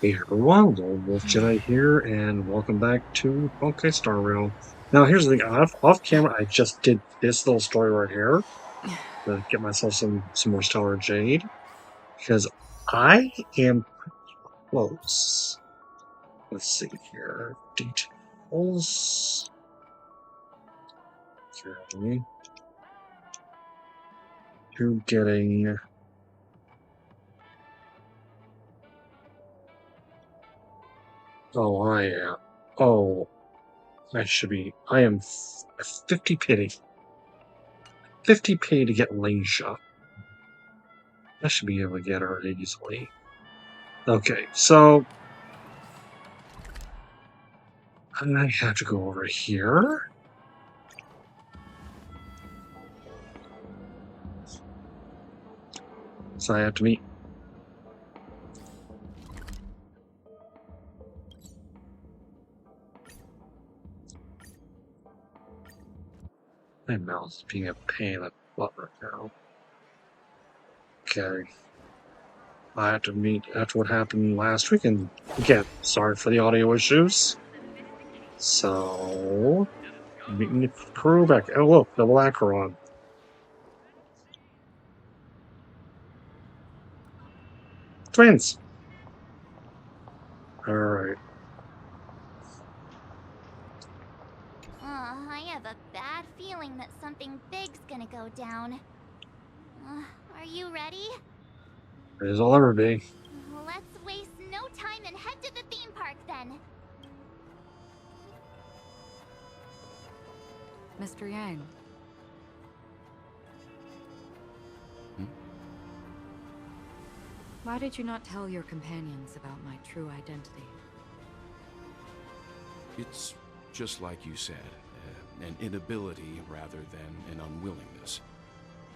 Hey everyone, Lone Wolf Jedi here, and welcome back to Honkai Star Rail. Now, here's the thing: off camera, I just did this little story right here to get myself some more Stellar Jade because I am close. Let's see here, details. Okay, to getting. Oh, I am. Oh, I should be. I am 50 pity. 50 pity to get lane shot. I should be able to get her easily. Okay, so I have to go over here. So I have to meet. My mouse is being a pain in the butt right now. Okay. I have to meet after what happened last week, and again, sorry for the audio issues. So, meeting the crew back. Oh, look, double Acheron. Twins! Alright. I have a bad feeling that something big's gonna go down. Are you ready? As I'll ever be. Let's waste no time and head to the theme park then. Mr. Yang. Why did you not tell your companions about my true identity? It's just like you said, an inability rather than an unwillingness.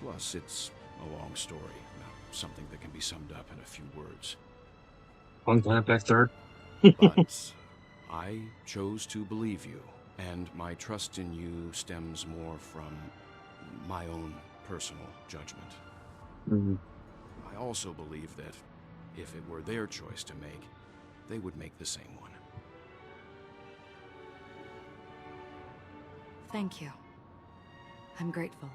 Plus, it's a long story, not something that can be summed up in a few words. One plant back third. But I chose to believe you, and my trust in you stems more from my own personal judgment. Mm. I also believe that if it were their choice to make, they would make the same one. Thank you. I'm grateful.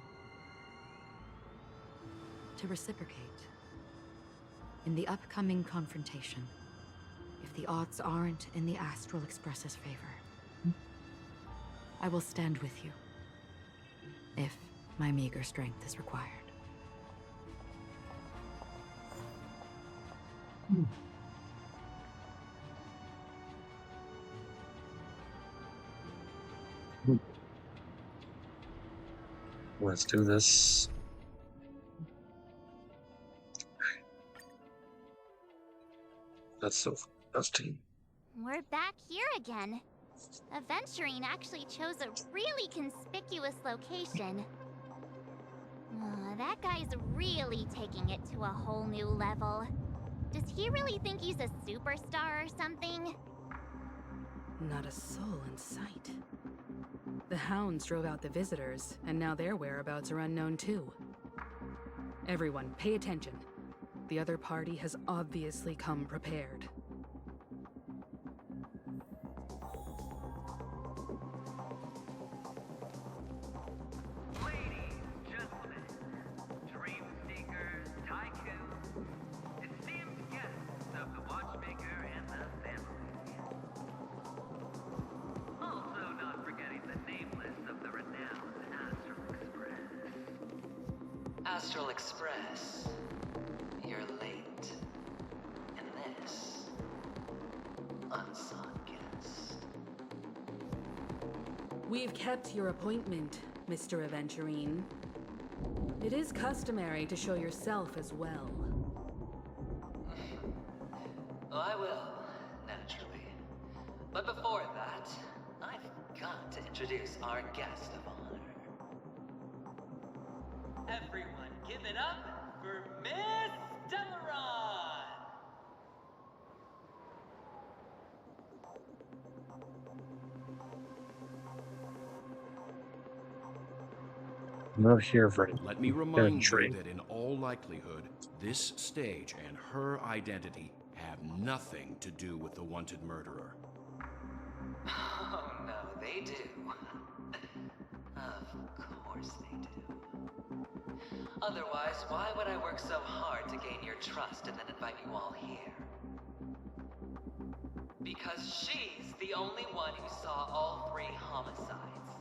To reciprocate, in the upcoming confrontation, if the odds aren't in the Astral Express's favor, I will stand with you, if my meager strength is required. Let's do this. That's so disgusting. We're back here again. Aventurine actually chose a really conspicuous location. That guy's really taking it to a whole new level. Does he really think he's a superstar or something? Not a soul in sight. The hounds drove out the visitors, and now their whereabouts are unknown too. Everyone, pay attention. The other party has obviously come prepared. Astral Express, you're late. And this, unsought guest. We've kept your appointment, Mr. Aventurine. It is customary to show yourself as well. Oh, I will, naturally. But before that, I've got to introduce our guest of honor. Everyone, give it up for Miss Acheron! I'm not here for any. Let me remind you trade. that in all likelihood, this stage and her identity have nothing to do with the wanted murderer. Oh no, they do. Of course they do. Otherwise, why would I work so hard to gain your trust and then invite you all here? Because she's the only one who saw all 3 homicides.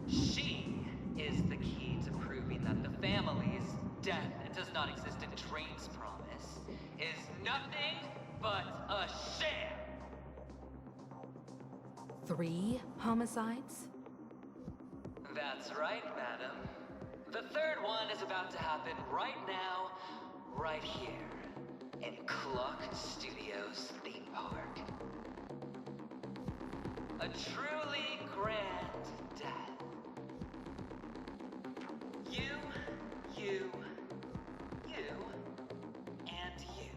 She is the key to proving that the family's death does not exist in Drain's promise is nothing but a sham! 3 homicides? That's right, madam. The 3rd one is about to happen right now, right here, in Clock Studios theme park. A truly grand death. You, and you.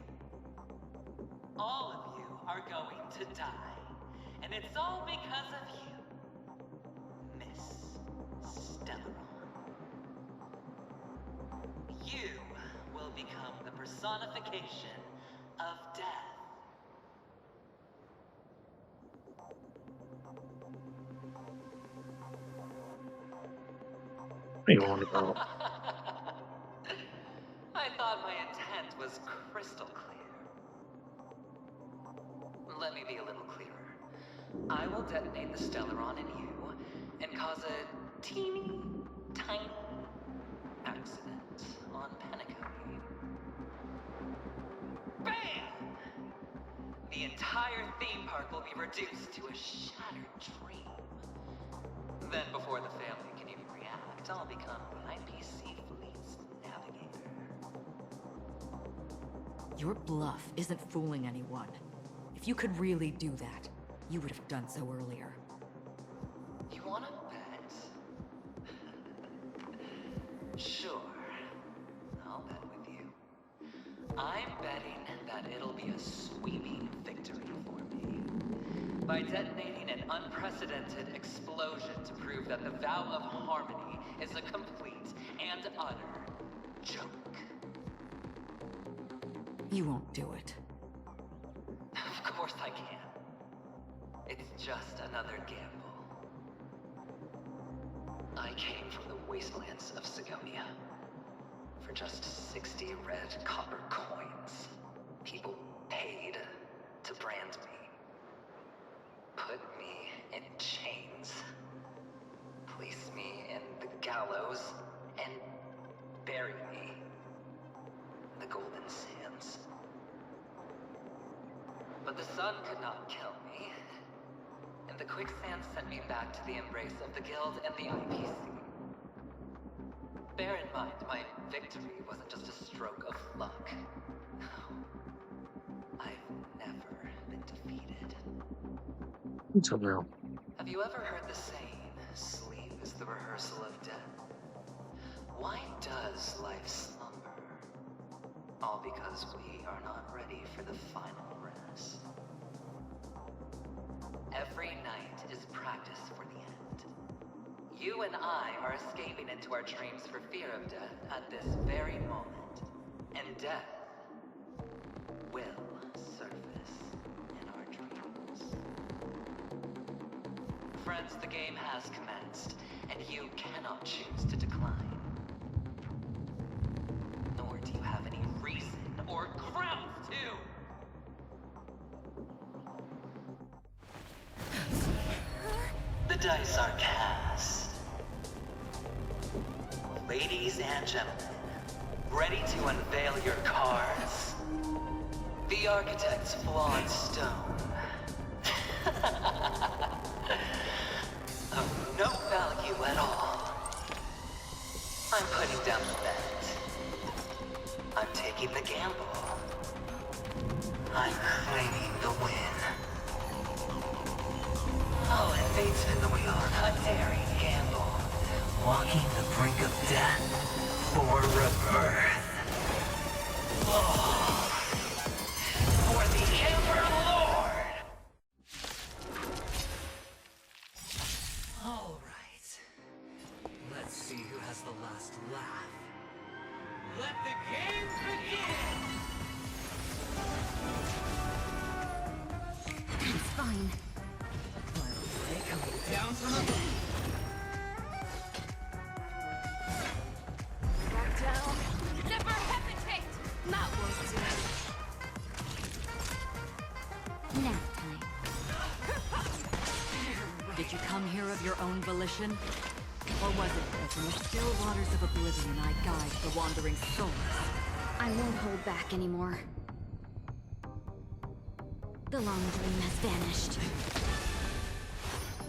All of you are going to die. And it's all because of you, Miss Stellaron. You will become the personification of death. What are you on about? I thought my intent was crystal clear. Let me be a little clearer. I will detonate the Stellaron in you and cause a teeny, tiny accident on Penacony. Bam! The entire theme park will be reduced to a shattered dream. Then before the family can even react, I'll become the IPC fleet's navigator. Your bluff isn't fooling anyone. If you could really do that, you would have done so earlier. You wanna bet? Sure. I'll bet with you. I'm betting that it'll be a sweeping victory for me. By detonating an unprecedented explosion to prove that the vow of harmony is a complete and utter joke. You won't do it. Of course I can. It's just another gamble. I came from the wastelands of Sigonia. For just 60 red copper coins, people paid to brand me. Put me in chains. Place me in the gallows and bury me in the golden sands. But the sun could not kill me, and the quicksand sent me back to the embrace of the Guild and the IPC. Bear in mind, my victory wasn't just a stroke of luck. I've never been defeated. Until now. Have you ever heard the saying, sleep is the rehearsal of death? Why does life slumber? All because we are not ready for the final rest. Every night is practice for the end. You and I are escaping into our dreams for fear of death at this very moment. And death will surface in our dreams. Friends, the game has commenced, and you cannot choose to decline. Nor do you have any reason or grounds to! The dice are cast. Ladies and gentlemen, ready to unveil your cards? The architect's flawed stone. Of no value at all. I'm putting down the bet. I'm taking the gamble. I'm claiming the win. Oh, and fate spin the wheel, a daring gamble. Walking the brink of death for rebirth. Oh, for the Emperor Lord! All right. Let's see who has the last laugh. Let the game begin! fine. Down from above. Back down. Never hesitate! That won't do. Nap time. Did you come here of your own volition? Or was it that in the still waters of oblivion I guide the wandering souls? I won't hold back anymore. The long dream has vanished.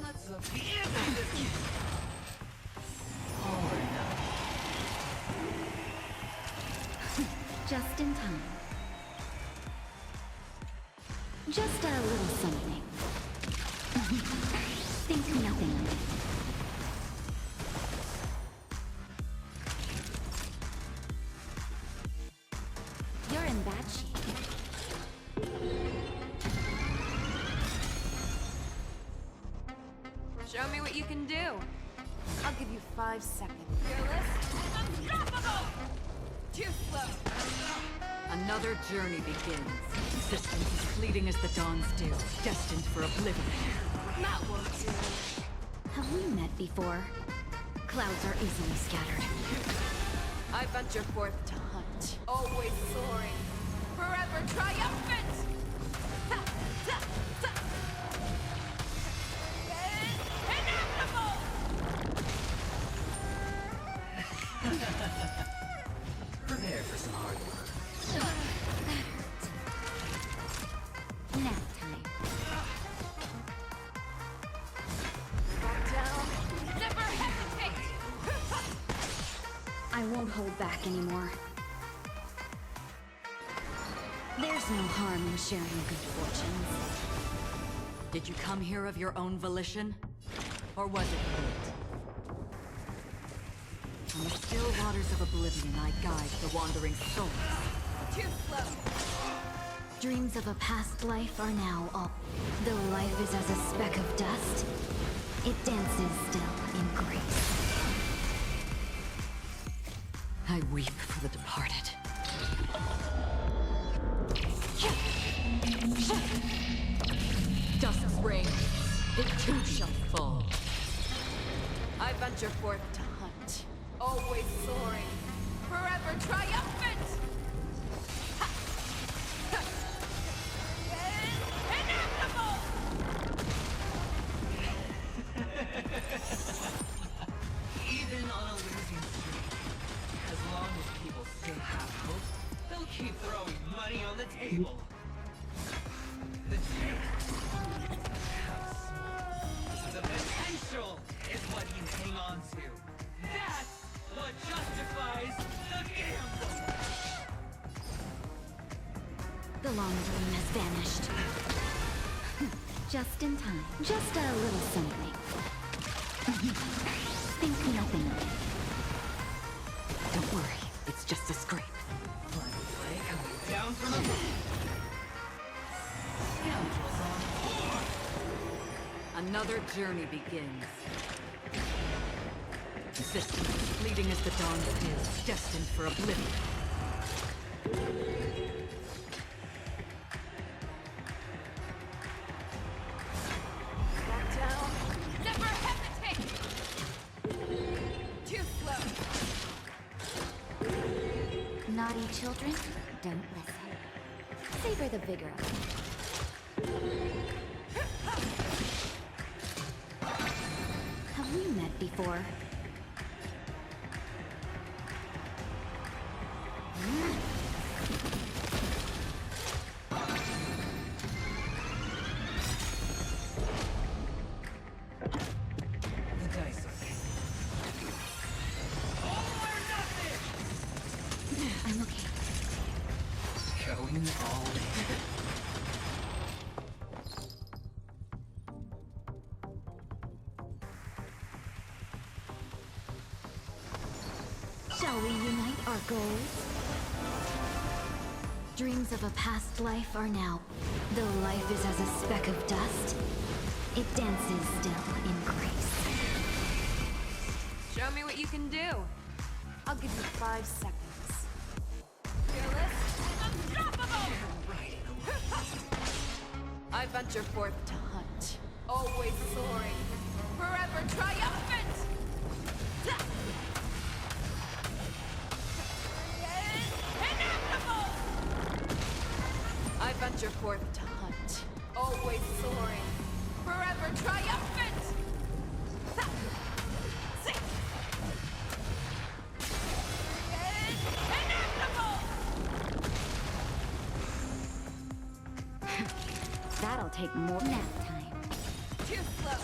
Let's look the end of this. Just in time. Just a little something. Think nothing of it. You're in bad shape. Show me what you can do. I'll give you 5 seconds. Fearless? Unstoppable! Too slow. Another journey begins. Existence is fleeting as the dawn's dew, destined for oblivion. That won't do. Have we met before? Clouds are easily scattered. I venture forth to hunt. Always soaring. Forever triumphant! Inevitable! Prepare for some hard work. Nap time. Back down. Never hesitate! I won't hold back anymore. There's no harm in sharing good fortunes. Did you come here of your own volition? Or was it fate? On the still waters of oblivion I guide the wandering souls. Too slow. Dreams of a past life are now all. Though life is as a speck of dust, it dances still in grace. I weep for the departed. Dusk's reign, it too shall fall. I venture forth to hunt. Always soaring. Forever triumphant! Inevitable! Even on a losing streak, as long as people still have hope, they'll keep throwing money on the table. The chance, how small. The potential is what you hang on to. That's what justifies the gamble. The long dream has vanished. Just in time. Just a little something. Think nothing of it. Don't worry, it's just a scrape. Final play coming down from above. Scoundrels on board. Another journey begins. Existence is fleeting as the dawn's dew, destined for oblivion. Back down. Never hesitate! Too slow. Naughty children, don't listen. Savor the vigor of it. Have we met before? The dice are king. All or nothing! I'm okay. Going all in. Shall we unite our goals? Dreams of a past life are now. Though life is as a speck of dust, it dances still in grace. Show me what you can do. I'll give you 5 seconds. Fearless? Unstoppable! Right in the I I venture forth to hunt, always soaring, forever triumphant! Inevitable! I venture forth to hunt, always soaring, forever triumphant! Inevitable! That'll take more nap time. Too slow.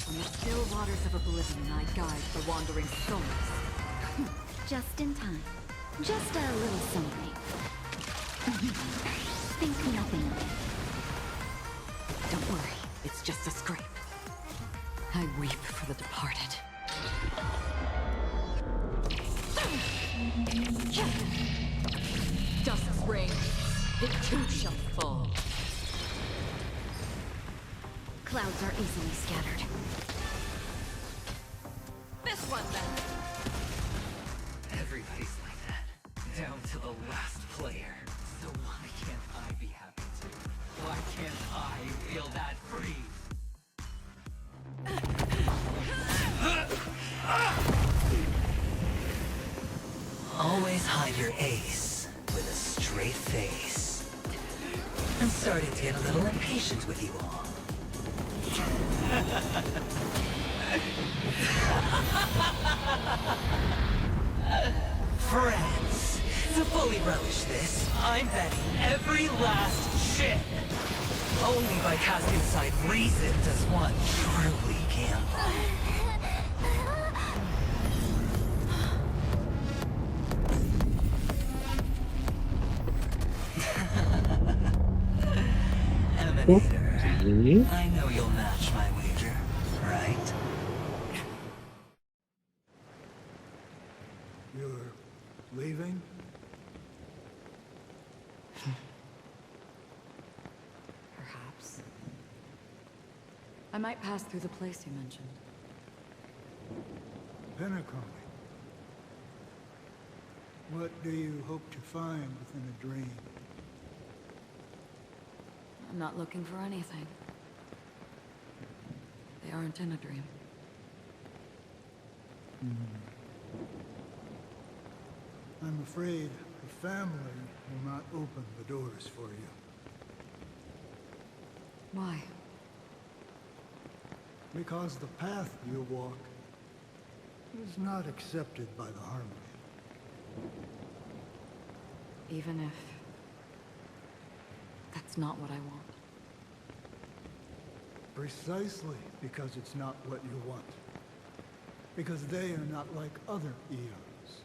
On the still waters of oblivion, I guide the wandering souls. Just in time. Just a little something. Think nothing of it. Don't worry, it's just a scrape. I weep for the departed. Dust's reign, it too shall fall. Clouds are easily scattered. This one then. Everybody's like that, down to the last player. So why can't I be happy too? Why can't I feel that free? Always hide your ace with a straight face. I'm starting to get a little impatient with you all. Friends, to fully relish this, I'm betting every last chip. Only by casting aside reason does one truly gamble. Emanator, I know you'll match my wager, right? You're leaving? Perhaps. I might pass through the place you mentioned. Penacony. What do you hope to find within a dream? I'm not looking for anything. They aren't in a dream. I'm afraid the family will not open the doors for you. Why? Because the path you walk is not accepted by the Harmony. Even if that's not what I want. Precisely because it's not what you want. Because they are not like other Eos.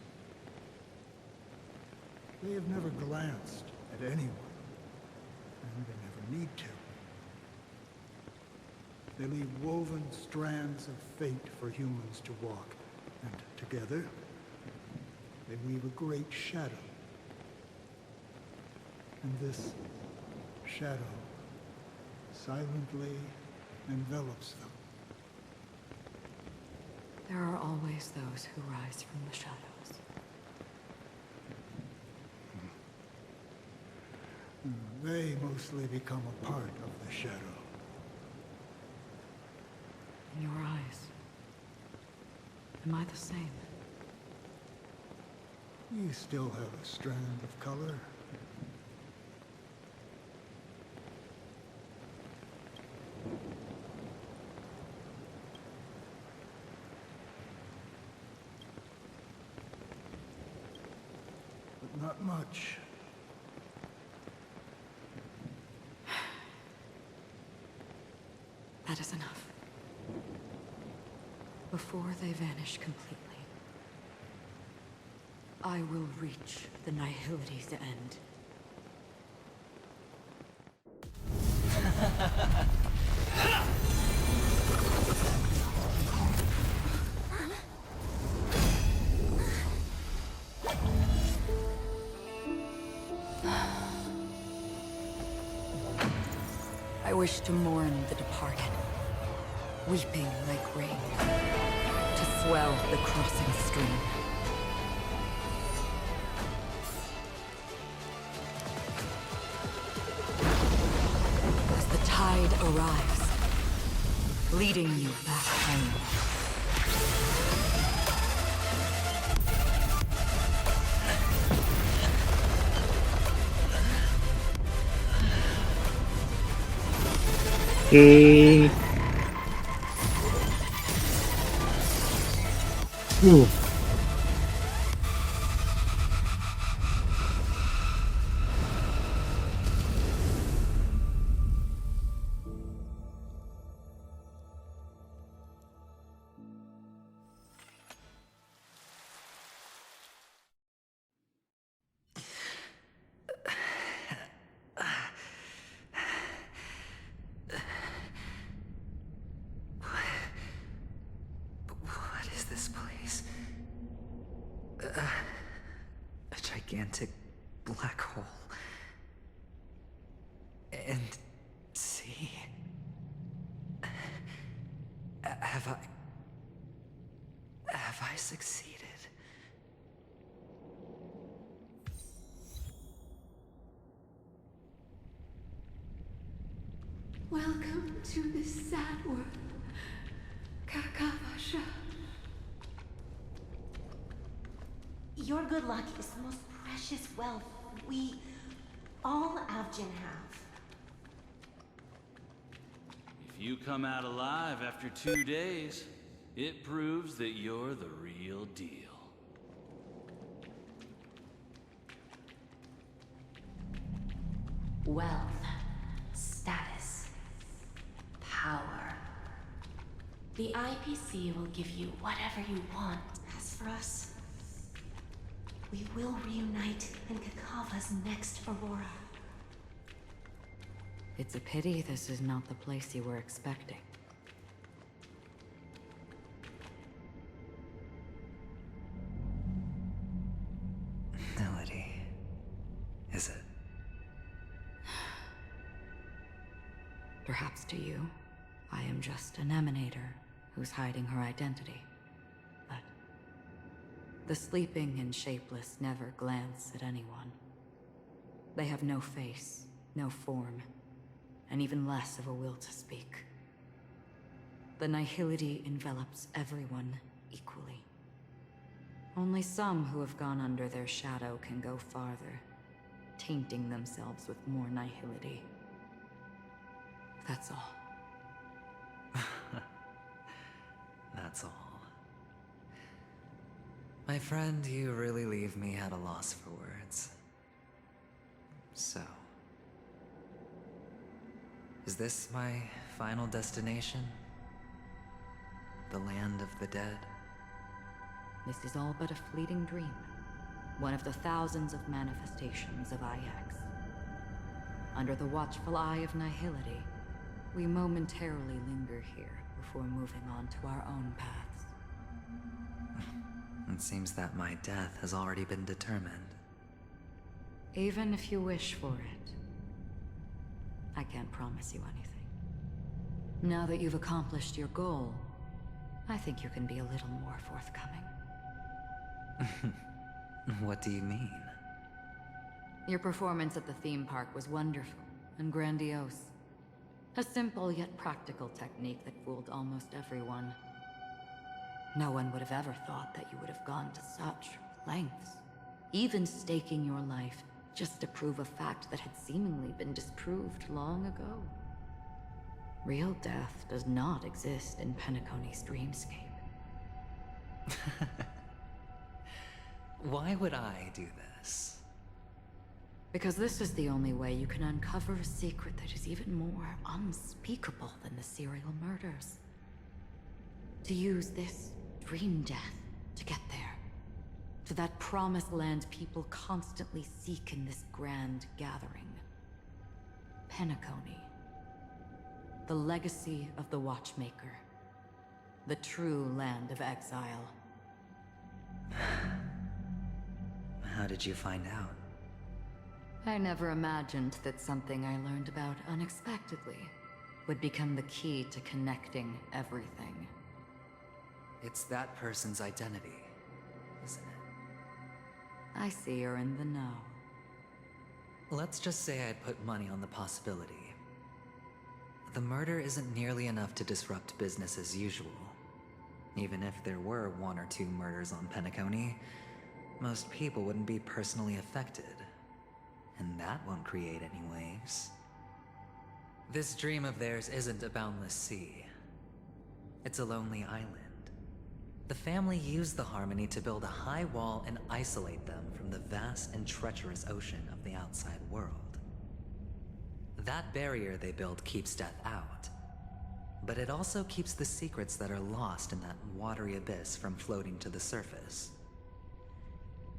They have never glanced at anyone, and they never need to. They leave woven strands of fate for humans to walk, and together, they weave a great shadow. And this shadow silently envelops them. There are always those who rise from the shadows. They mostly become a part of the shadow. In your eyes, am I the same? You still have a strand of color. But not much. That is enough. Before they vanish completely, I will reach the Nihility's end. I wish to mourn the departed, weeping like rain, to swell the crossing stream. arrives, leading you back home. Ooh. What is this place? A gigantic black hole. And see? Have I succeeded? Welcome to this sad world, Kakavasha. Your good luck is the most precious wealth we, all Avgin, have. If you come out alive after 2 days, it proves that you're the real deal. Wealth, status, power. The IPC will give you whatever you want. As for us, we will reunite in Kakava's next Aurora. It's a pity this is not the place you were expecting. Melody. Is it? Perhaps to you, I am just an Emanator who's hiding her identity. But the sleeping and shapeless never glance at anyone. They have no face, no form, and even less of a will to speak. The Nihility envelops everyone equally. Only some who have gone under their shadow can go farther, tainting themselves with more Nihility. That's all. That's all. My friend, you really leave me at a loss for words. So, is this my final destination? The land of the dead? This is all but a fleeting dream. One of the thousands of manifestations of IX. Under the watchful eye of Nihility, we momentarily linger here before moving on to our own paths. It seems that my death has already been determined. Even if you wish for it, I can't promise you anything. Now that you've accomplished your goal, I think you can be a little more forthcoming. What do you mean? Your performance at the theme park was wonderful and grandiose. A simple yet practical technique that fooled almost everyone. No one would have ever thought that you would have gone to such lengths, even staking your life just to prove a fact that had seemingly been disproved long ago. Real death does not exist in Penacony's dreamscape. Why would I do this? Because this is the only way you can uncover a secret that is even more unspeakable than the serial murders. To use this dream death to get there. To that promised land people constantly seek in this grand gathering. Penacony. The legacy of the Watchmaker. The true land of exile. How did you find out? I never imagined that something I learned about unexpectedly would become the key to connecting everything. It's that person's identity, isn't it? I see you're in the know. Let's just say I'd put money on the possibility. The murder isn't nearly enough to disrupt business as usual. Even if there were 1 or 2 murders on Penacony, most people wouldn't be personally affected. And that won't create any waves. This dream of theirs isn't a boundless sea. It's a lonely island. The family used the Harmony to build a high wall and isolate them from the vast and treacherous ocean of the outside world. That barrier they built keeps death out, but it also keeps the secrets that are lost in that watery abyss from floating to the surface.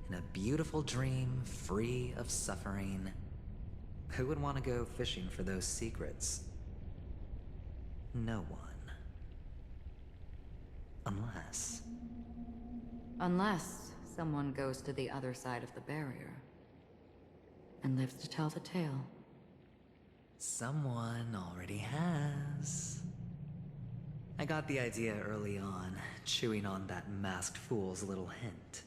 In a beautiful dream, free of suffering, who would want to go fishing for those secrets? No one. Unless someone goes to the other side of the barrier and lives to tell the tale. Someone already has. I got the idea early on, chewing on that masked fool's little hint.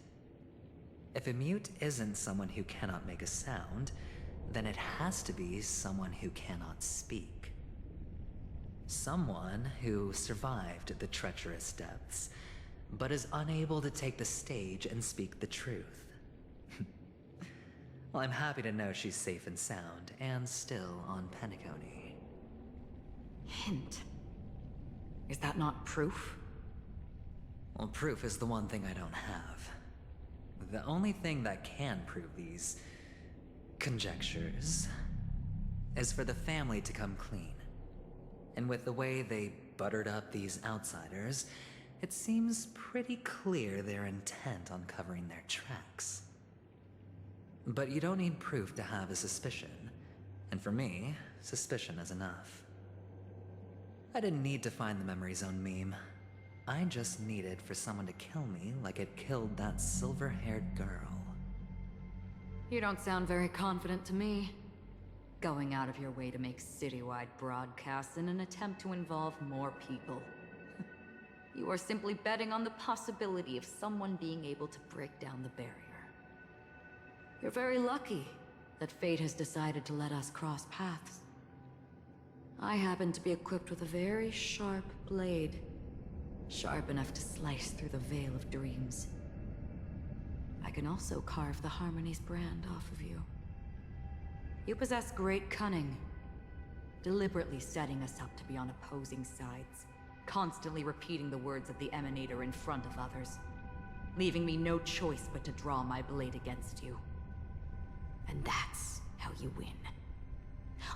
If a mute isn't someone who cannot make a sound, then it has to be someone who cannot speak. Someone who survived the treacherous depths, but is unable to take the stage and speak the truth. Well, I'm happy to know she's safe and sound, and still on Penacony. Hint. Is that not proof? Well, proof is the one thing I don't have. The only thing that can prove these conjectures is for the family to come clean. And with the way they buttered up these outsiders, it seems pretty clear they're intent on covering their tracks. But you don't need proof to have a suspicion. And for me, suspicion is enough. I didn't need to find the memory zone meme. I just needed for someone to kill me like it killed that silver-haired girl. You don't sound very confident to me. Going out of your way to make citywide broadcasts in an attempt to involve more people. You are simply betting on the possibility of someone being able to break down the barrier. You're very lucky that fate has decided to let us cross paths. I happen to be equipped with a very sharp blade, sharp enough to slice through the veil of dreams. I can also carve the Harmony's brand off of you. You possess great cunning, deliberately setting us up to be on opposing sides, constantly repeating the words of the Emanator in front of others, leaving me no choice but to draw my blade against you. And that's how you win.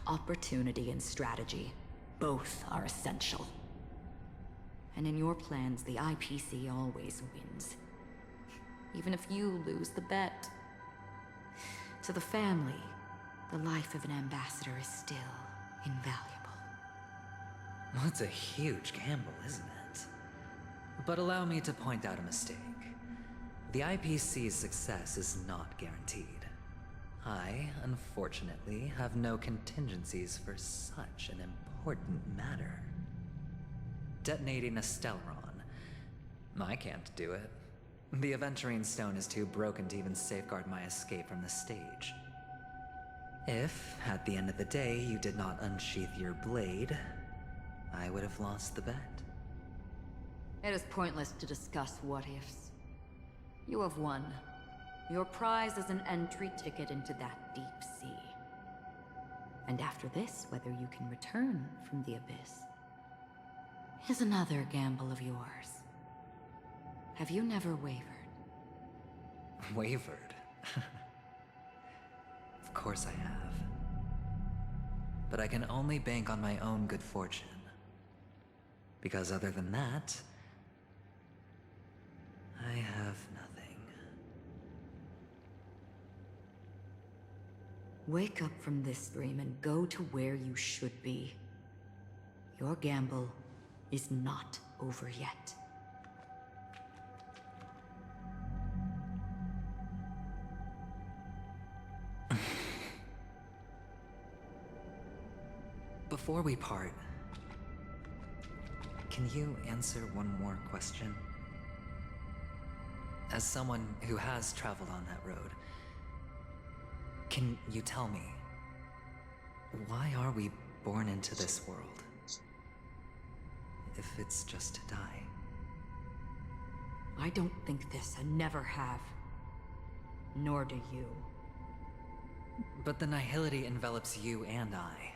Opportunity and strategy, both are essential. And in your plans, the IPC always wins. Even if you lose the bet. To the family, the life of an ambassador is still invaluable. Well, it's a huge gamble, isn't it? But allow me to point out a mistake. The IPC's success is not guaranteed. I, unfortunately, have no contingencies for such an important matter. Detonating a Stellaron. I can't do it. The Aventurine stone is too broken to even safeguard my escape from the stage. If, at the end of the day, you did not unsheath your blade, I would have lost the bet. It is pointless to discuss what-ifs. You have won. Your prize is an entry ticket into that deep sea. And after this, whether you can return from the abyss is another gamble of yours. Have you never wavered? Wavered? Of course I have. But I can only bank on my own good fortune. Because other than that, I have nothing. Wake up from this dream and go to where you should be. Your gamble is not over yet. Before we part, can you answer one more question? As someone who has traveled on that road, can you tell me, why are we born into this world? if it's just to die. I don't think this and never have. Nor do you. But the Nihility envelops you and I.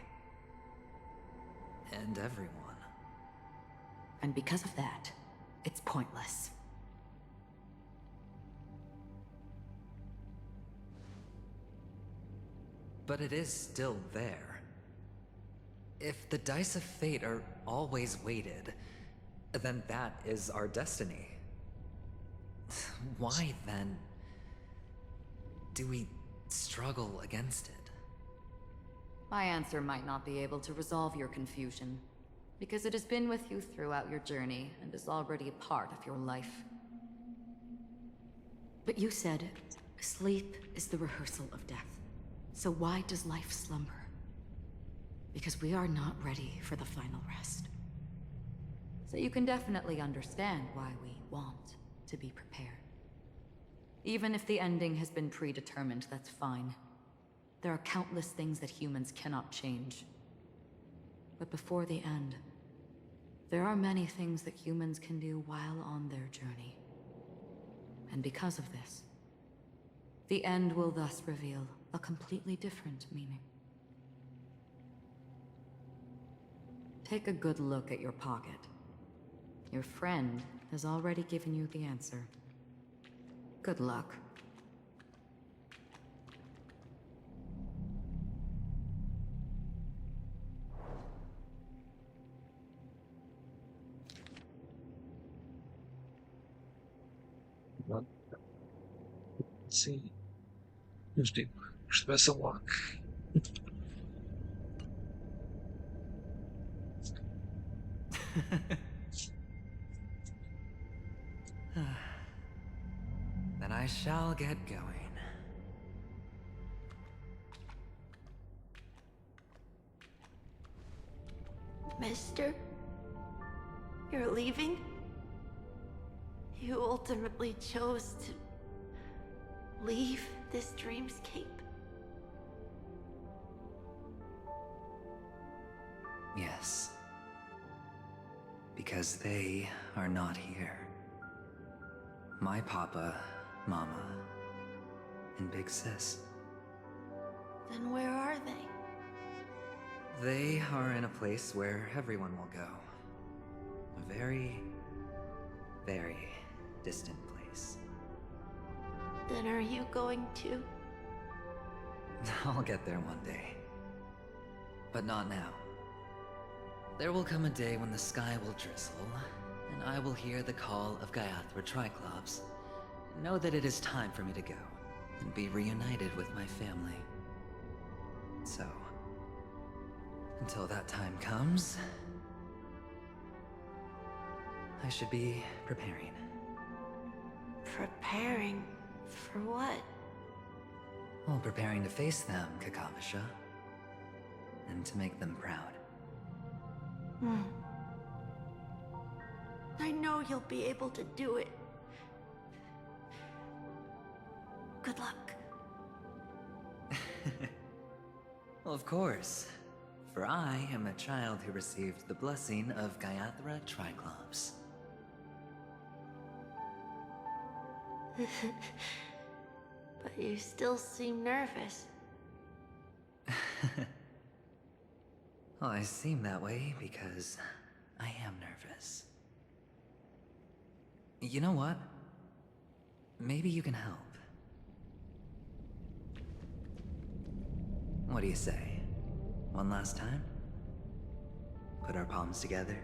And everyone. And because of that, it's pointless. But it is still there. If the dice of fate are always weighted, then that is our destiny. Why, then, do we struggle against it? My answer might not be able to resolve your confusion, because it has been with you throughout your journey and is already a part of your life. But you said, sleep is the rehearsal of death. So why does life slumber? Because we are not ready for the final rest. So you can definitely understand why we want to be prepared. Even if the ending has been predetermined, that's fine. There are countless things that humans cannot change. But before the end, there are many things that humans can do while on their journey. And because of this, the end will thus reveal a completely different meaning. Take a good look at your pocket. Your friend has already given you the answer. Good luck. Let's see. Wish the best of luck. Then I shall get going. Mister? You're leaving? You ultimately chose to leave this dreamscape? Yes. Because they are not here. My papa, mama, and big sis. Then where are they? They are in a place where everyone will go. A very, very distant place. Then are you going to? I'll get there one day. But not now. There will come a day when the sky will drizzle, and I will hear the call of Gaiathra Triclops, and know that it is time for me to go, and be reunited with my family. So, until that time comes, I should be preparing. Preparing for what? Well, preparing to face them, Kakavasha. And to make them proud. I know you'll be able to do it. Good luck. Well, of course. For I am a child who received the blessing of Gaiathra Triclops. But you still seem nervous. Well, I seem that way because I am nervous. You know what? Maybe you can help. What do you say? One last time? Put our palms together?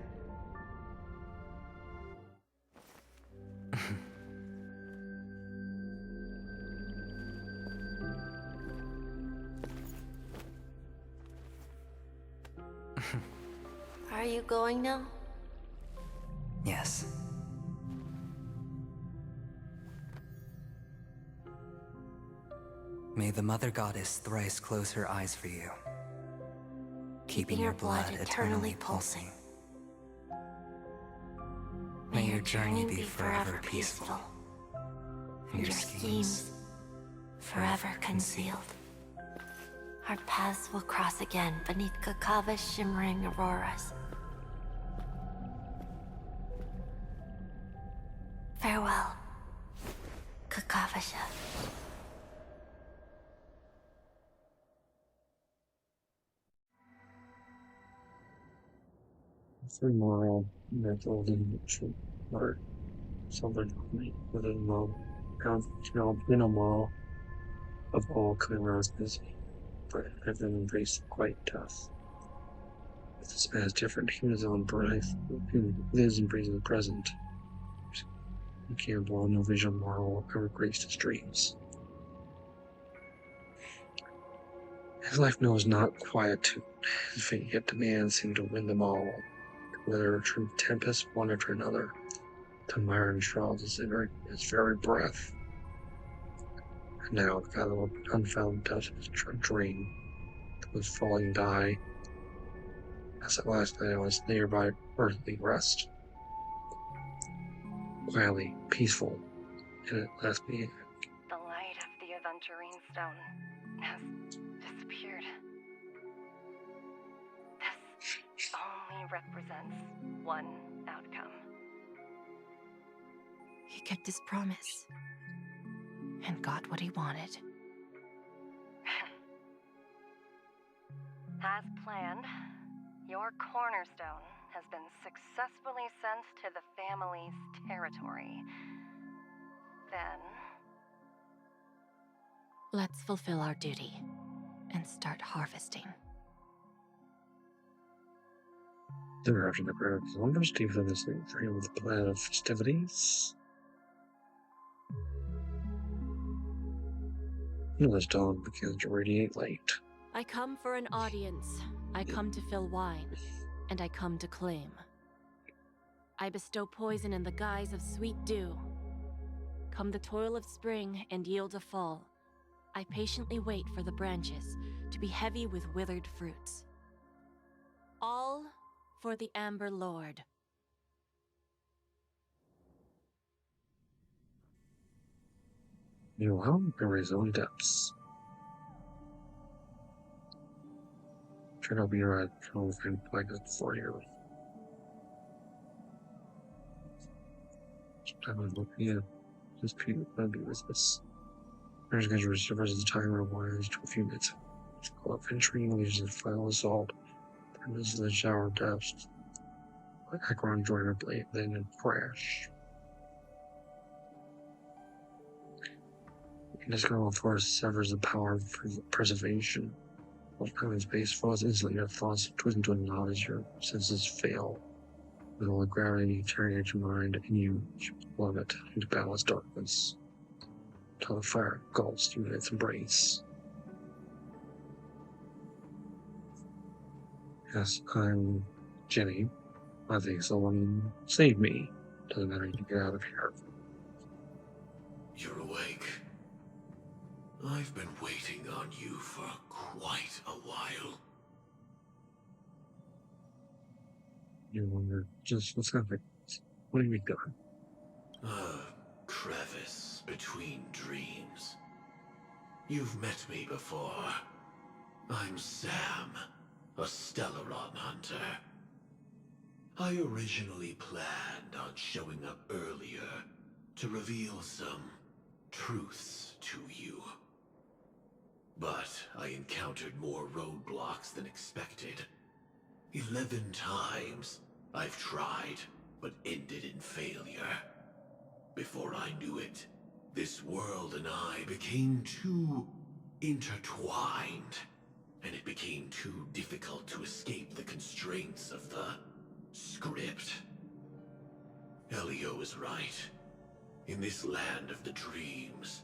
Are you going now? Yes. May the Mother Goddess thrice close her eyes for you, keeping your blood eternally pulsing. May your journey be forever peaceful, and your schemes forever concealed. Our paths will cross again beneath Kakava's shimmering auroras. Farewell, Kakavasha. For moral, mental, and or something within the minimal of all chimeras is have been embraced quite tough. If this man is different, he is on life, he lives and breathes in the present. He can't blow no vision moral ever graced his dreams. His life knows not quietude. His fate yet demands seem to win them all. Whether true tempest one after another, to mire and shrouds his very breath. And now the unfound touch of his dream, was falling die, as at last I was nearby earthly rest. Quietly, peaceful, and at last me. The light of the Aventurine stone has disappeared. This only represents one outcome. He kept his promise and got what he wanted. As planned, your cornerstone has been successfully sent to the family's territory. Then... Let's fulfill our duty and start harvesting. Dinner after the prayer of Columbus, Steve for this dream with the plan of festivities. The stone begins to radiate light. I come for an audience. I come to fill wine, and I come to claim. I bestow poison in the guise of sweet dew. Come the toil of spring and yield a fall. I patiently wait for the branches to be heavy with withered fruits. All for the Amber Lord. Meanwhile, Mary's own depths. Turn out you're at home and like it for you. Sometimes I look, yeah, this people might be with this. There's going to versus the timer wires to a few minutes. Call up Aventurine, leaves the final assault. Turns to the shower depths. Like Acheron joined her blade, then a crash. This girl force severs the power of preservation. While time space falls instantly, your thoughts twist into a knot as your senses fail. With all the gravity tearing at your mind, and you plummet into boundless darkness. Until the fire engulfs you in its embrace. Yes, I'm Jenny. I think someone saved me. Doesn't matter, you can get out of here. You're awake. I've been waiting on you for quite a while. You wonder just what's happening. What have you done? A crevice between dreams. You've met me before. I'm Sam, a Stellaron hunter. I originally planned on showing up earlier to reveal some truths to you. But I encountered more roadblocks than expected. 11 times I've tried, but ended in failure. Before I knew it, this world and I became too intertwined, and it became too difficult to escape the constraints of the script. Elio is right. In this land of the dreams,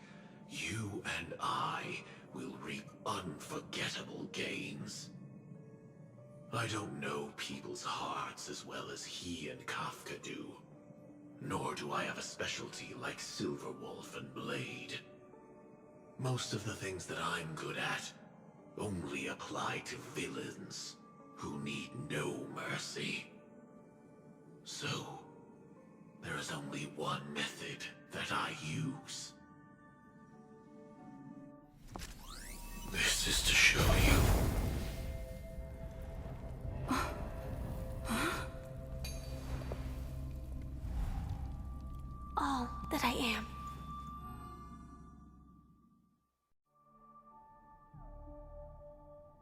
you and I will reap unforgettable gains. I don't know people's hearts as well as he and Kafka do. Nor do I have a specialty like Silverwolf and Blade. Most of the things that I'm good at only apply to villains who need no mercy. So, there is only one method that I use. This is to show you. Oh. that I am.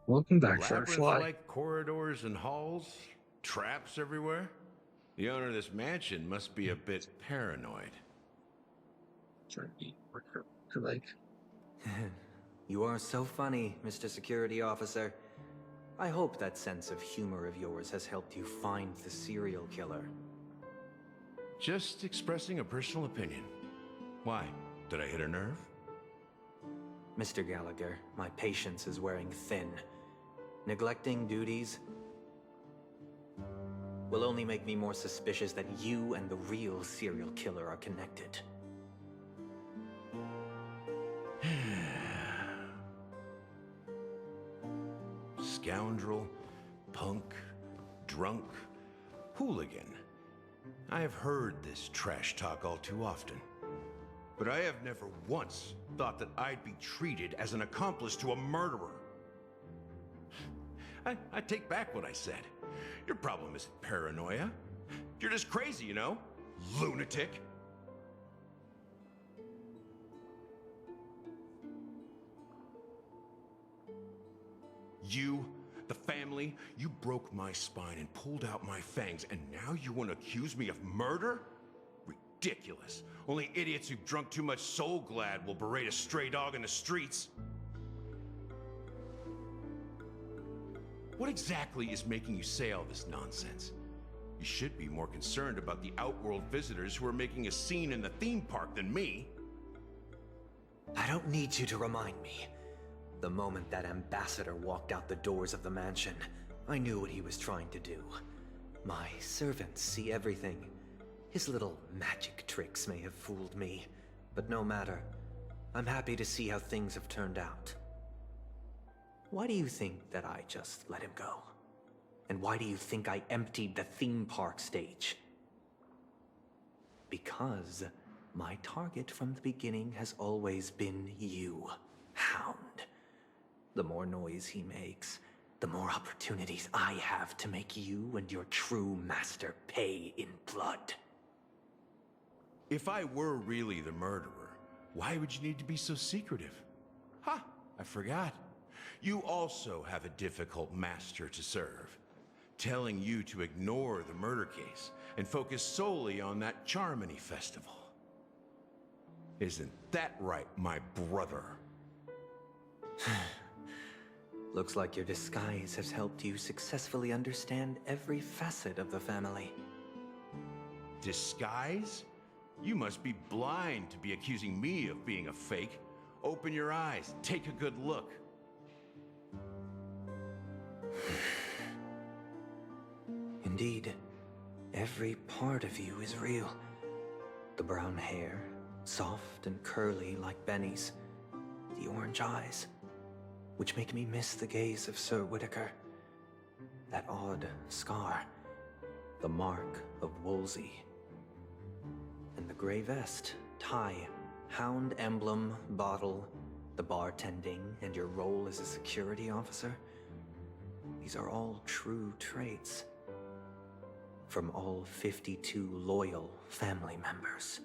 Welcome back, Firefly. Labyrinth-like corridors and halls, traps everywhere. The owner of this mansion must be a bit paranoid. You are so funny, Mr. Security Officer. I hope that sense of humor of yours has helped you find the serial killer. Just expressing a personal opinion. Why? Did I hit a nerve? Mr. Gallagher, my patience is wearing thin. Neglecting duties will only make me more suspicious that you and the real serial killer are connected. Scoundrel, punk, drunk, hooligan. I have heard this trash talk all too often. But I have never once thought that I'd be treated as an accomplice to a murderer. I take back what I said. Your problem isn't paranoia. You're just crazy, you know? Lunatic. You, the family, you broke my spine and pulled out my fangs, and now you want to accuse me of murder? Ridiculous. Only idiots who've drunk too much Soul Glad will berate a stray dog in the streets. What exactly is making you say all this nonsense? You should be more concerned about the Outworld visitors who are making a scene in the theme park than me. I don't need you to remind me. The moment that ambassador walked out the doors of the mansion, I knew what he was trying to do. My servants see everything. His little magic tricks may have fooled me, but no matter. I'm happy to see how things have turned out. Why do you think that I just let him go? And why do you think I emptied the theme park stage? Because my target from the beginning has always been you, Hound. The more noise he makes, the more opportunities I have to make you and your true master pay in blood. If I were really the murderer, why would you need to be so secretive? Ha! I forgot. You also have a difficult master to serve, telling you to ignore the murder case and focus solely on that Charmony festival. Isn't that right, my brother? Looks like your disguise has helped you successfully understand every facet of the family. Disguise? You must be blind to be accusing me of being a fake. Open your eyes, take a good look. Indeed, every part of you is real. The brown hair, soft and curly like Benny's. The orange eyes, which make me miss the gaze of Sir Whitaker. That odd scar, the mark of Wolsey. And the gray vest, tie, hound emblem, bottle, the bartending, and your role as a security officer. These are all true traits. From all 52 loyal family members.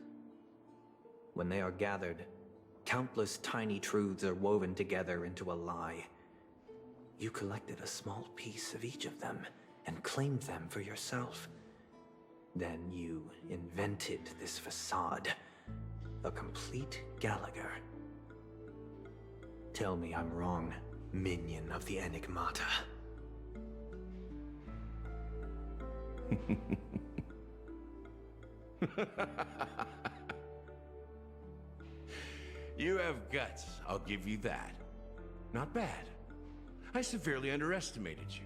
When they are gathered, countless tiny truths are woven together into a lie. You collected a small piece of each of them and claimed them for yourself. Then you invented this facade, a complete Gallagher. Tell me I'm wrong, minion of the Enigmata. You have guts, I'll give you that. Not bad. I severely underestimated you.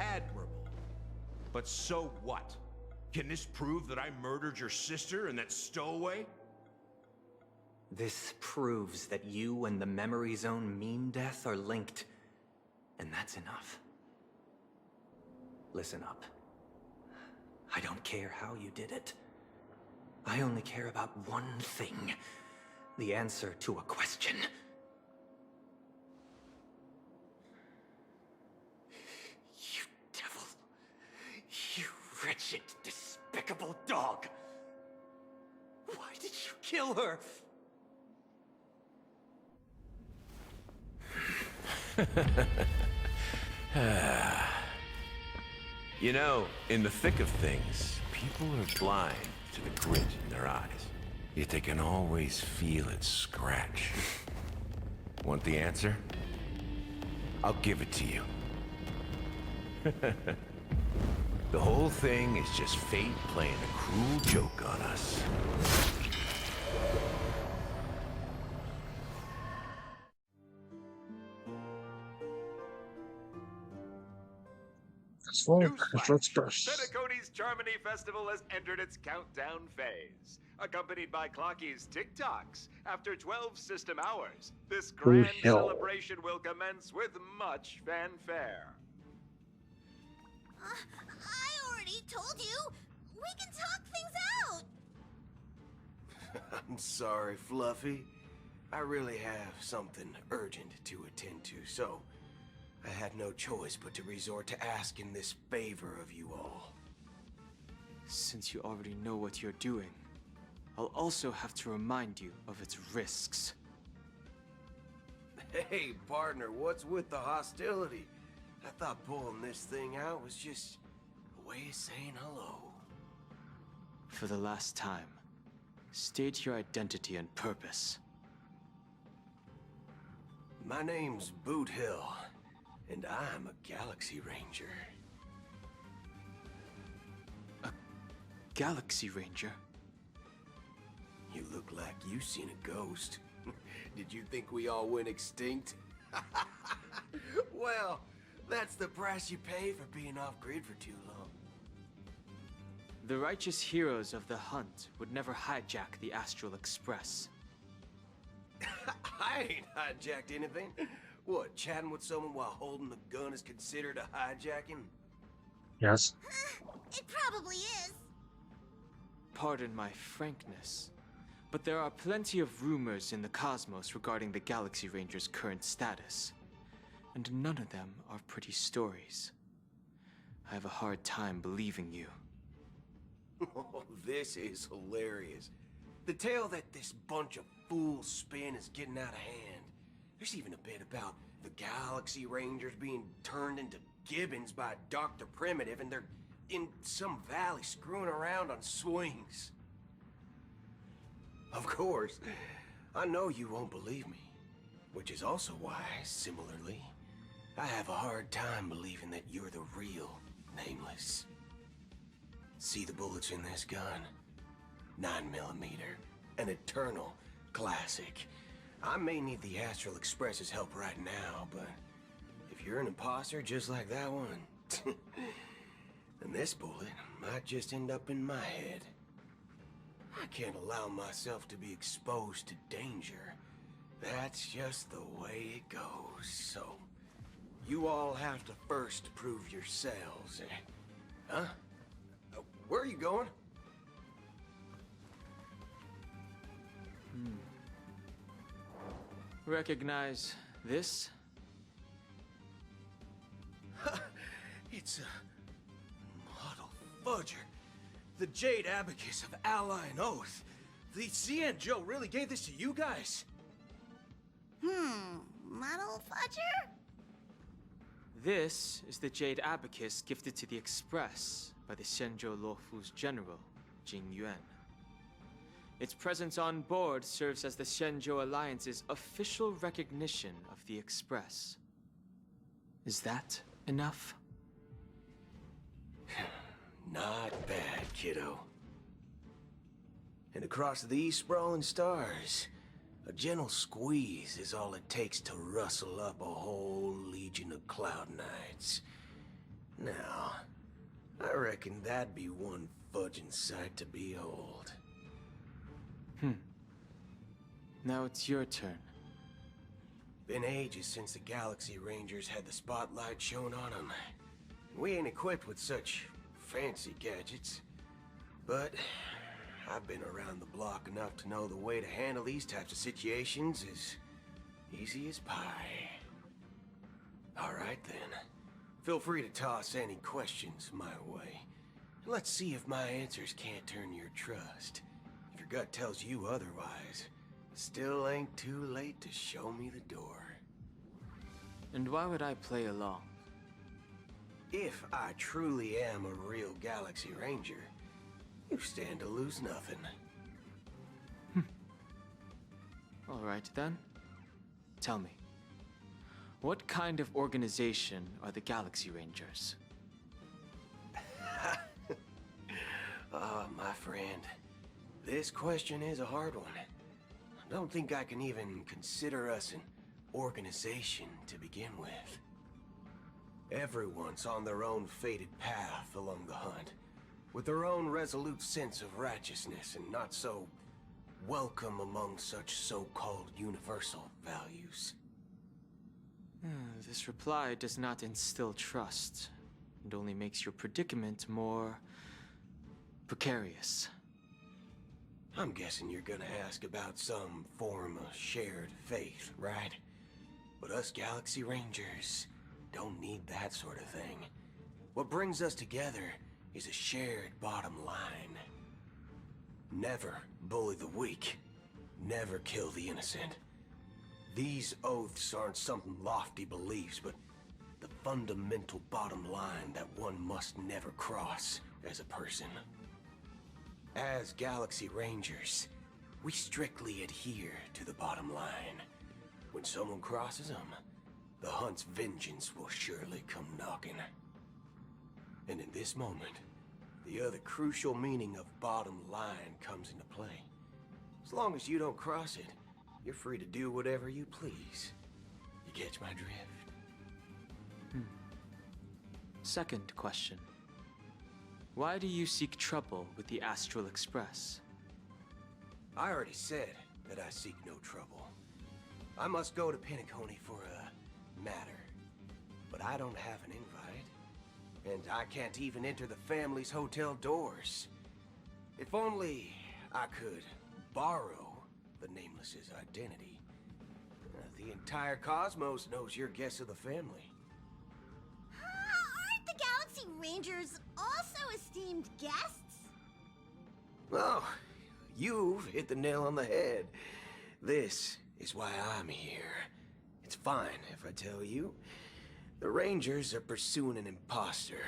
Admirable. But so what? Can this prove that I murdered your sister and that stowaway? This proves that you and the Memory Zone Meme Death are linked. And that's enough. Listen up. I don't care how you did it. I only care about one thing. The answer to a question. You devil. You wretched Shit, despicable dog! Why did you kill her? You know, in the thick of things, people are blind to the grit in their eyes. Yet they can always feel it scratch. Want the answer? I'll give it to you. The whole thing is just fate playing a cruel joke on us. It's full of Newsflash! express. Penacony's Charmony Festival has entered its countdown phase. Accompanied by Clocky's TikToks, after 12 system hours, this grand Boothill. celebration will commence with much fanfare. I already told you! We can talk things out! I'm sorry, Fluffy. I really have something urgent to attend to, so I had no choice but to resort to asking this favor of you all. Since you already know what you're doing, I'll also have to remind you of its risks. Hey, partner, what's with the hostility? I thought pulling this thing out was just a way of saying hello. For the last time, state your identity and purpose. My name's Boothill, and I'm a Galaxy Ranger. A Galaxy Ranger? You look like you seen a ghost. Did you think we all went extinct? Well, that's the price you pay for being off-grid for too long. The righteous heroes of the hunt would never hijack the Astral Express. I ain't hijacked anything. What, chatting with someone while holding the gun is considered a hijacking? Yes. It probably is. Pardon my frankness, but there are plenty of rumors in the cosmos regarding the Galaxy Ranger's current status, and none of them are pretty stories. I have a hard time believing you. Oh, this is hilarious. The tale that this bunch of fools spin is getting out of hand. There's even a bit about the Galaxy Rangers being turned into gibbons by Dr. Primitive, and they're in some valley screwing around on swings. Of course, I know you won't believe me, which is also why, similarly, I have a hard time believing that you're the real Nameless. See the bullets in this gun? 9mm, an eternal classic. I may need the Astral Express's help right now, but if you're an imposter just like that one, then this bullet might just end up in my head. I can't allow myself to be exposed to danger. That's just the way it goes, so you all have to first prove yourselves. Huh? Where are you going? Recognize this? It's a model fudger. The Jade Abacus of Ally and Oath. The CN Joe really gave this to you guys? Model fudger? This is the Jade Abacus gifted to the Express by the Shenzhou Luofu's general, Jing Yuan. Its presence on board serves as the Shenzhou Alliance's official recognition of the Express. Is that enough? Not bad, kiddo. And across these sprawling stars, a gentle squeeze is all it takes to rustle up a whole legion of Cloud Knights. Now, I reckon that'd be one fudging sight to behold. Now it's your turn. Been ages since the Galaxy Rangers had the spotlight shown on them. We ain't equipped with such fancy gadgets. But I've been around the block enough to know the way to handle these types of situations is easy as pie. Alright then. Feel free to toss any questions my way. Let's see if my answers can't turn your trust. If your gut tells you otherwise, it still ain't too late to show me the door. And why would I play along? If I truly am a real Galaxy Ranger, you stand to lose nothing. Alright then. Tell me, what kind of organization are the Galaxy Rangers? My friend, this question is a hard one. I don't think I can even consider us an organization to begin with. Everyone's on their own fated path along the hunt, with their own resolute sense of righteousness and not so welcome among such so-called universal values. This reply does not instill trust, and only makes your predicament more precarious. I'm guessing you're gonna ask about some form of shared faith, right? But us Galaxy Rangers don't need that sort of thing. What brings us together is a shared bottom line. Never bully the weak. Never kill the innocent. These oaths aren't some lofty beliefs, but the fundamental bottom line that one must never cross as a person. As Galaxy Rangers, we strictly adhere to the bottom line. When someone crosses them, the hunt's vengeance will surely come knocking. And in this moment, the other crucial meaning of bottom line comes into play. As long as you don't cross it, you're free to do whatever you please. You catch my drift? Second question. Why do you seek trouble with the Astral Express? I already said that I seek no trouble. I must go to Penacony for a matter. But I don't have an invite. And I can't even enter the family's hotel doors. If only I could borrow the Nameless's identity. The entire cosmos knows you're guests of the family. Aren't the Galaxy Rangers also esteemed guests? Oh, you've hit the nail on the head. This is why I'm here. It's fine if I tell you. The Rangers are pursuing an imposter.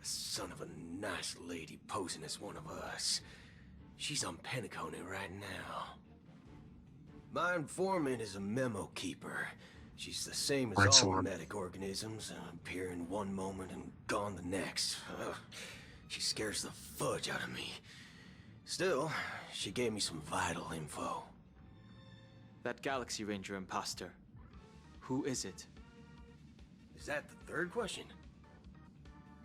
A son of a nice lady posing as one of us. She's on Penacony right now. My informant is a memo keeper. She's the same as all memetic organisms, appearing one moment and gone the next. She scares the fudge out of me. Still, she gave me some vital info. That Galaxy Ranger imposter. Who is it? Is that the third question?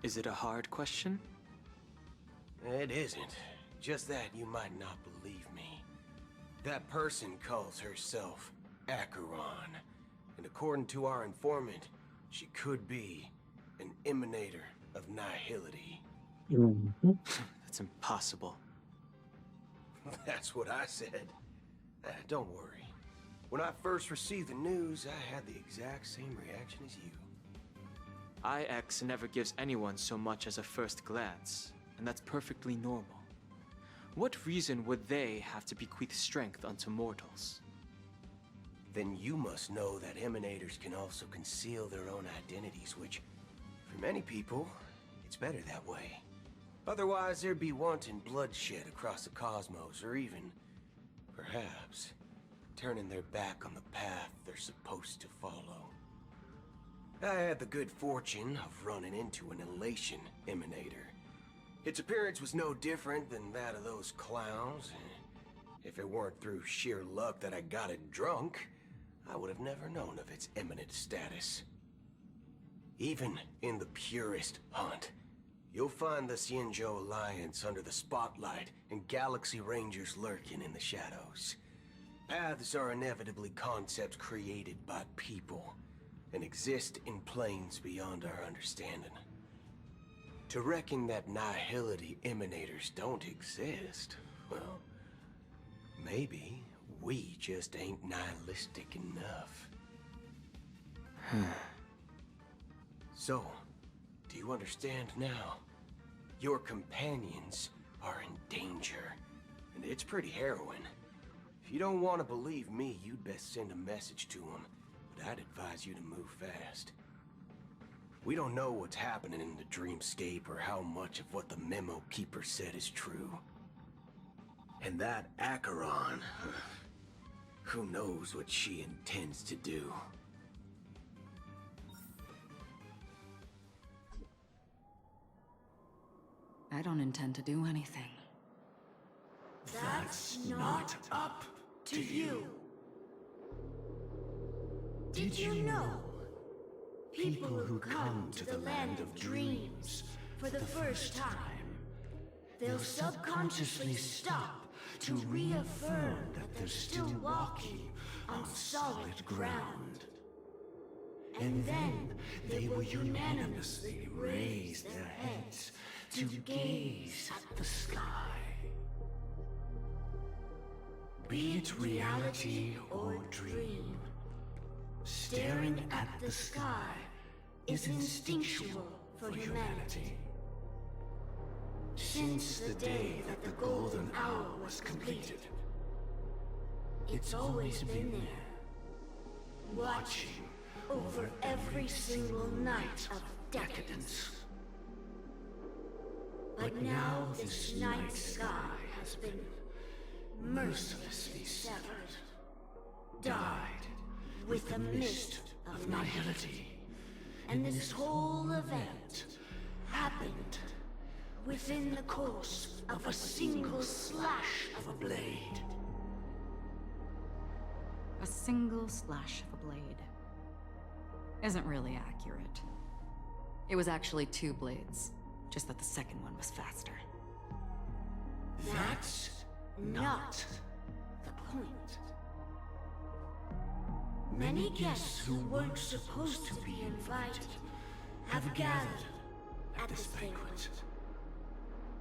Is it a hard question? It isn't. Just that you might not believe me. That person calls herself Acheron. And according to our informant, she could be an Emanator of Nihility. That's impossible. That's what I said. Don't worry. When I first received the news, I had the exact same reaction as you. IX never gives anyone so much as a first glance, and that's perfectly normal. What reason would they have to bequeath strength unto mortals? Then you must know that Emanators can also conceal their own identities, which, for many people, it's better that way. Otherwise, there'd be wanton bloodshed across the cosmos, or even, perhaps, turning their back on the path they're supposed to follow. I had the good fortune of running into an Elation Emanator. Its appearance was no different than that of those clowns. If it weren't through sheer luck that I got it drunk, I would have never known of its eminent status. Even in the purest hunt, you'll find the Xianzhou Alliance under the spotlight and Galaxy Rangers lurking in the shadows. Paths are inevitably concepts created by people and exist in planes beyond our understanding. To reckon that Nihility Emanators don't exist, well, maybe we just ain't nihilistic enough. So, do you understand now? Your companions are in danger, and it's pretty harrowing. If you don't want to believe me, you'd best send a message to them, but I'd advise you to move fast. We don't know what's happening in the dreamscape or how much of what the memo keeper said is true. And that Acheron, who knows what she intends to do. I don't intend to do anything. That's not up to you. Did you know? People who come to the land of dreams for the first time, they'll subconsciously stop to reaffirm that they're still walking on solid ground. And then they will unanimously raise their heads to gaze at the sky. Be it reality or dream, staring at the sky is instinctual for humanity. Since the day that the golden hour was completed, it's always been there, watching over every single night of decadence. But now this night sky has been mercilessly severed, dyed with the mist of nihility. And this whole event happened within the course of a single slash of a blade. A single slash of a blade isn't really accurate. It was actually 2 blades, just that the second one was faster. That's not the point. Many guests who weren't supposed to be invited have gathered at this banquet.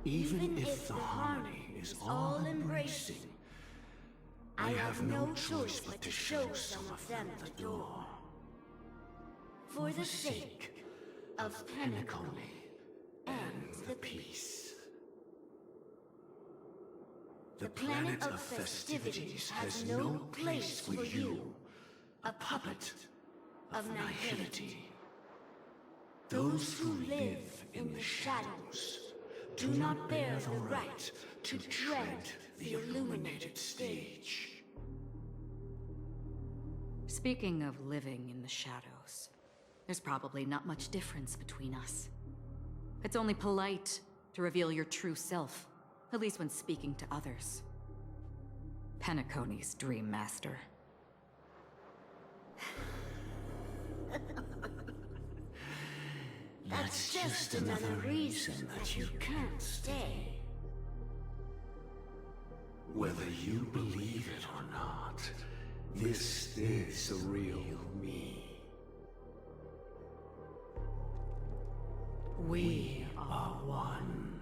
Even if the harmony is all-embracing, I have no choice but to show some of them the door. For the sake of Penacony and the peace. The planet of festivities has no place for you, a puppet of nihility. Those who live in the shadows do not bear the right to tread the illuminated stage. Speaking of living in the shadows, there's probably not much difference between us. It's only polite to reveal your true self, at least when speaking to others. Penacony's Dream Master. That's just another reason that you can't stay. Whether you believe it or not, this is the real me. We are one.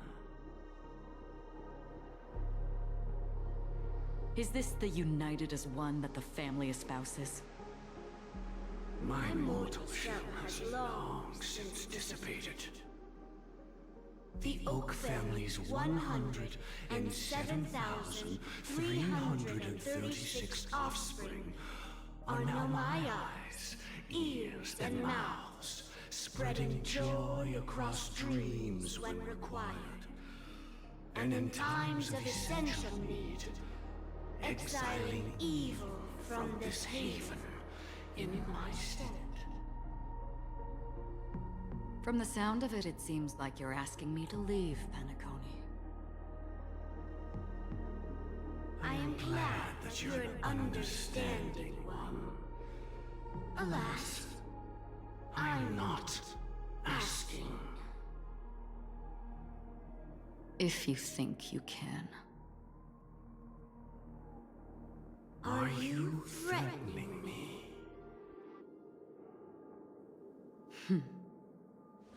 Is this the united as one that the family espouses? My mortal shell has long since dissipated. The Oak family's 107,336 offspring are now my eyes, ears, and mouths, spreading joy across dreams when required, and in times of essential need, exiling evil from this haven in my stead. From the sound of it, it seems like you're asking me to leave Penacony. I am glad that you're an understanding one. Alas, I'm not asking. If you think you can. Are you threatening me?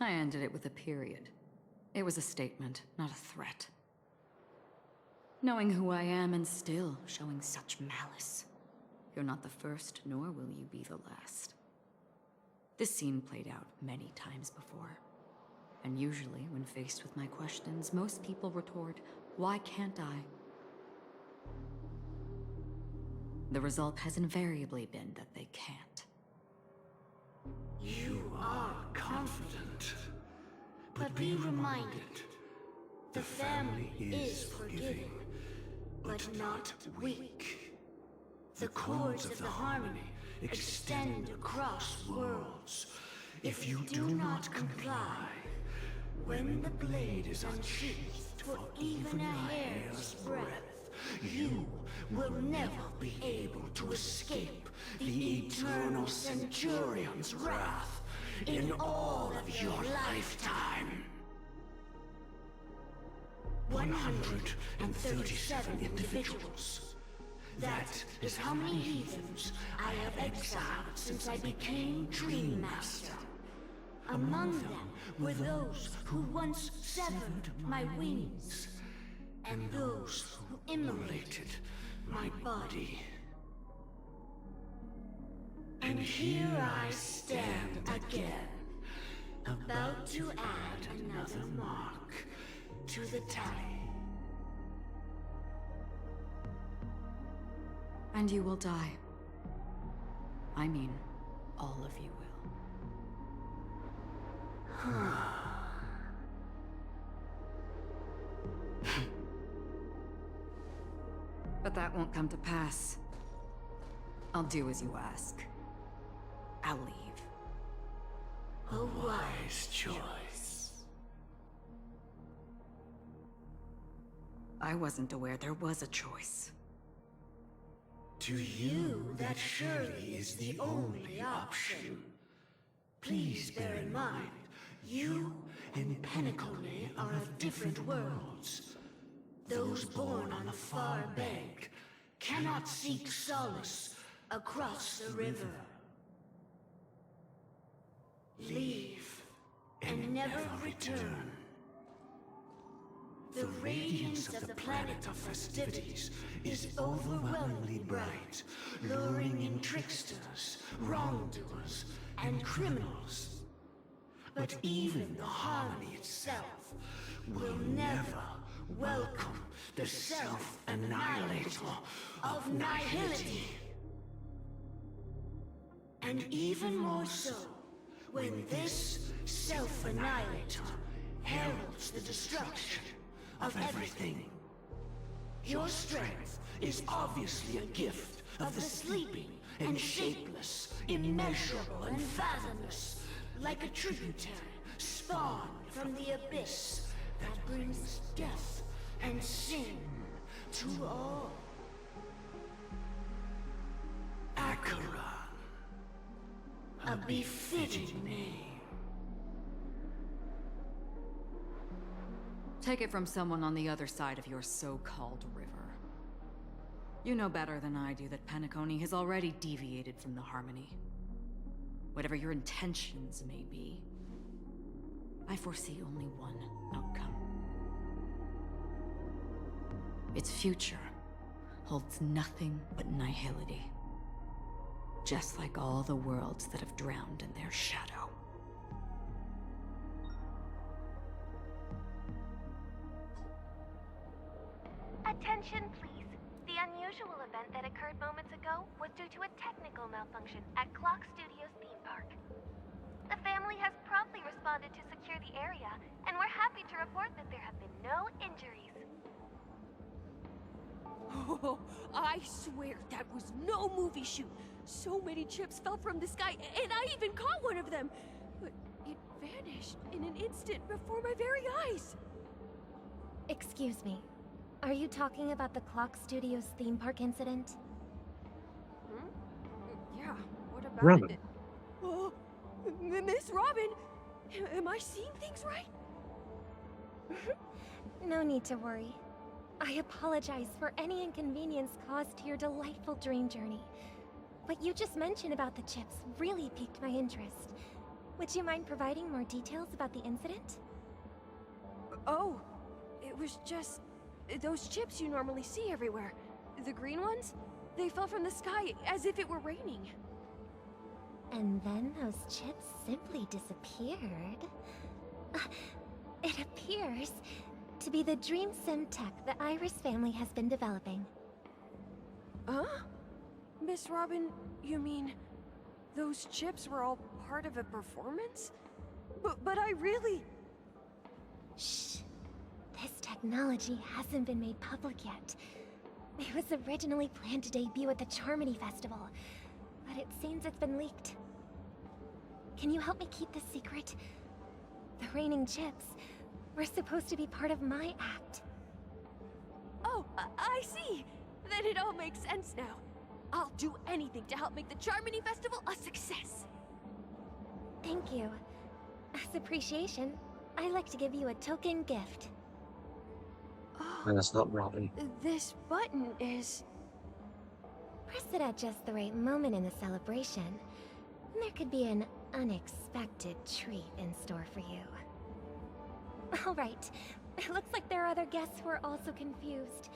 I ended it with a period. It was a statement, not a threat. Knowing who I am and still showing such malice. You're not the first, nor will you be the last. This scene played out many times before. And usually, when faced with my questions, most people retort, "Why can't I?" The result has invariably been that they can't. You are confident, but be reminded, the family is forgiving, but not weak. The cords of the harmony extend across worlds. If you do not comply, when the blade is unsheathed for even a hair's breadth, you will never be able to escape the eternal Centurion's wrath in all of your lifetime. 137 individuals. That is how many heathens I have exiled since I became Dream Master. Among them were those who once severed my wings, and those who immolated my body. And here I stand again, about to add another mark to the tally. And you will die. I mean, all of you will. But that won't come to pass. I'll do as you ask. I'll leave. A wise choice. I wasn't aware there was a choice. To you, that surely is the only option. Please bear in mind, you and Penacony are of different worlds. Those born on the far bank cannot seek solace across the river. Leave and never return. The radiance of the planet of festivities is overwhelmingly bright, luring in tricksters, wrongdoers, and criminals. But even the harmony itself will never welcome the self-annihilator of Nihility. And even more so, when this self-annihilator heralds the destruction of everything. Your strength is obviously a gift of the sleeping and shapeless, immeasurable and fathomless, like a tributary spawned from the abyss that brings death and sin to all. Acheron, a befitting name. Take it from someone on the other side of your so-called river. You know better than I do that Penacony has already deviated from the harmony. Whatever your intentions may be, I foresee only one outcome. Its future holds nothing but nihility. Just like all the worlds that have drowned in their shadow. Attention, please. The unusual event that occurred moments ago was due to a technical malfunction at Clock Studios theme park. The family has promptly responded to secure the area, and we're happy to report that there have been no injuries. Oh, I swear that was no movie shoot. So many chips fell from the sky, and I even caught one of them. But it vanished in an instant before my very eyes. Excuse me. Are you talking about the Clock Studios theme park incident? Hmm? Yeah, what about Robin. it? Oh, Miss Robin, am I seeing things right? No need to worry. I apologize for any inconvenience caused to your delightful dream journey. What you just mentioned about the chips really piqued my interest. Would you mind providing more details about the incident? Oh, it was just those chips you normally see everywhere. The green ones? They fell from the sky as if it were raining. And then those chips simply disappeared. It appears to be the dream sim tech the Iris family has been developing. Huh? Miss Robin, you mean those chips were all part of a performance? But I really... Shh. This technology hasn't been made public yet. It was originally planned to debut at the Charmony Festival, but it seems it's been leaked. Can you help me keep this secret? The reigning chips were supposed to be part of my act. Oh, I see. Then it all makes sense now. I'll do anything to help make the Charmony Festival a success. Thank you. As appreciation, I'd like to give you a token gift. And that's not Robin. This button is... Press it at just the right moment in the celebration. There could be an unexpected treat in store for you. Alright, it looks like there are other guests who are also confused.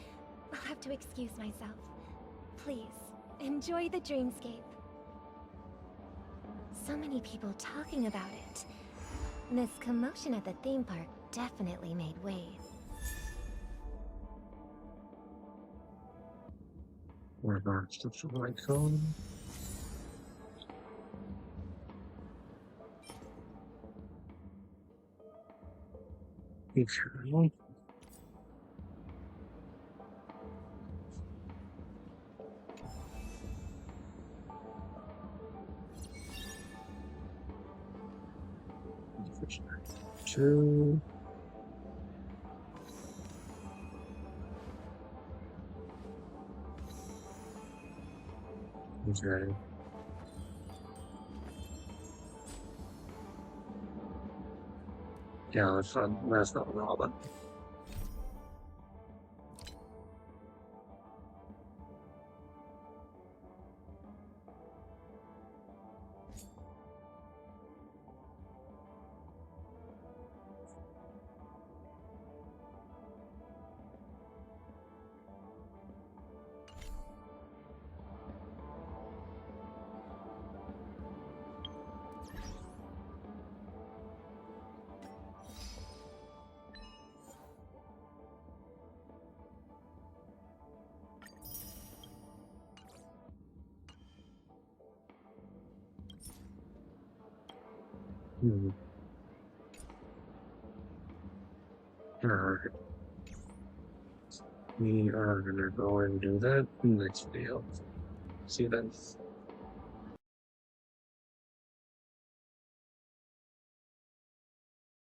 I'll have to excuse myself. Please, enjoy the dreamscape. So many people talking about it. This commotion at the theme park definitely made waves. Where are stuff the right code? Acheron. Two. Okay. Yeah, that's not Robin. Alright. We are gonna go and do that in the next video. See you then.